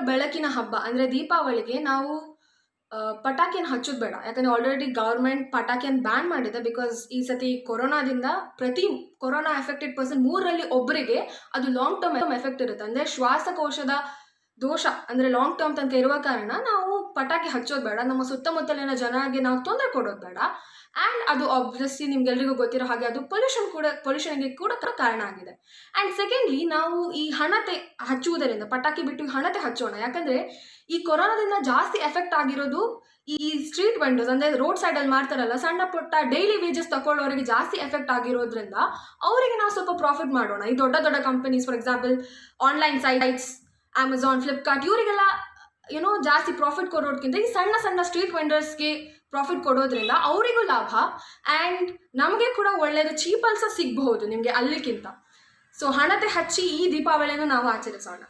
ಬೆಳಕಿನ ಹಬ್ಬ ಅಂದರೆ ದೀಪಾವಳಿಗೆ ನಾವು ಪಟಾಕಿಯನ್ನು ಹಚ್ಚೋದು ಬೇಡ. ಯಾಕಂದರೆ ಆಲ್ರೆಡಿ ಗೌರ್ಮೆಂಟ್ ಪಟಾಕಿಯನ್ನು ಬ್ಯಾನ್ ಮಾಡಿದೆ. ಬಿಕಾಸ್ ಈ ಸತಿ ಕೊರೋನಾದಿಂದ ಕೊರೋನಾ ಎಫೆಕ್ಟೆಡ್ ಪರ್ಸನ್ 3ರಲ್ಲಿ ಒಬ್ಬರಿಗೆ ಅದು ಲಾಂಗ್ ಟರ್ಮ್ ಎಫೆಕ್ಟ್ ಇರುತ್ತೆ. ಅಂದರೆ ಶ್ವಾಸಕೋಶದ ದೋಷ ಅಂದರೆ ಲಾಂಗ್ ಟರ್ಮ್ ತನಕ ಇರುವ ಕಾರಣ ನಾವು ಪಟಾಕಿ ಹಚ್ಚೋದು ಬೇಡ. ನಮ್ಮ ಸುತ್ತಮುತ್ತಲಿನ ಜನರಿಗೆ ನಾವು ತೊಂದರೆ ಕೊಡೋದು ಬೇಡ. ಆ್ಯಂಡ್ ಅದು ಆಬ್ವಿಯಸ್ಲಿ ನಿಮ್ಗೆಲ್ರಿಗೂ ಗೊತ್ತಿರೋ ಹಾಗೆ ಅದು ಪೊಲ್ಯೂಷನ್ಗೆ ಕೂಡ ಕಾರಣ ಆಗಿದೆ. ಆ್ಯಂಡ್ ಸೆಕೆಂಡ್ಲಿ, ನಾವು ಈ ಹಣತೆ ಹಚ್ಚುವುದರಿಂದ ಪಟಾಕಿ ಬಿಟ್ಟು ಹಣತೆ ಹಚ್ಚೋಣ. ಯಾಕಂದರೆ ಈ ಕೊರೋನಾದಿಂದ ಜಾಸ್ತಿ ಎಫೆಕ್ಟ್ ಆಗಿರೋದು ಈ ಸ್ಟ್ರೀಟ್ ವೆಂಡರ್ಸ್, ಅಂದರೆ ರೋಡ್ ಸೈಡಲ್ಲಿ ಮಾಡ್ತಾರಲ್ಲ ಸಣ್ಣ ಪುಟ್ಟ ಡೈಲಿ ವೇಜಸ್ ತಗೊಳ್ಳೋರಿಗೆ ಜಾಸ್ತಿ ಎಫೆಕ್ಟ್ ಆಗಿರೋದ್ರಿಂದ ಅವರಿಗೆ ನಾವು ಸ್ವಲ್ಪ ಪ್ರಾಫಿಟ್ ಮಾಡೋಣ. ಈ ದೊಡ್ಡ ದೊಡ್ಡ companies, for example online sites, Amazon, Flipkart, ಇವರಿಗೆಲ್ಲ ಜಾಸ್ತಿ ಪ್ರಾಫಿಟ್ ಕೊಡೋದಕ್ಕಿಂತ ಈ ಸಣ್ಣ ಸಣ್ಣ ಸ್ಟ್ರೀಟ್ ವೆಂಡರ್ಸ್ಗೆ ಪ್ರಾಫಿಟ್ ಕೊಡೋದ್ರಿಂದ ಅವರಿಗೂ ಲಾಭ ಆ್ಯಂಡ್ ನಮಗೆ ಕೂಡ ಒಳ್ಳೆಯದು, ಚೀಪಲ್ಲಿ ಸಹ ಸಿಗಬಹುದು ನಿಮಗೆ ಅಲ್ಲಿಗಿಂತ. ಸೊ ಹಣತೆ ಹಚ್ಚಿ ಈ ದೀಪಾವಳಿಯನ್ನು ನಾವು ಆಚರಿಸೋಣ.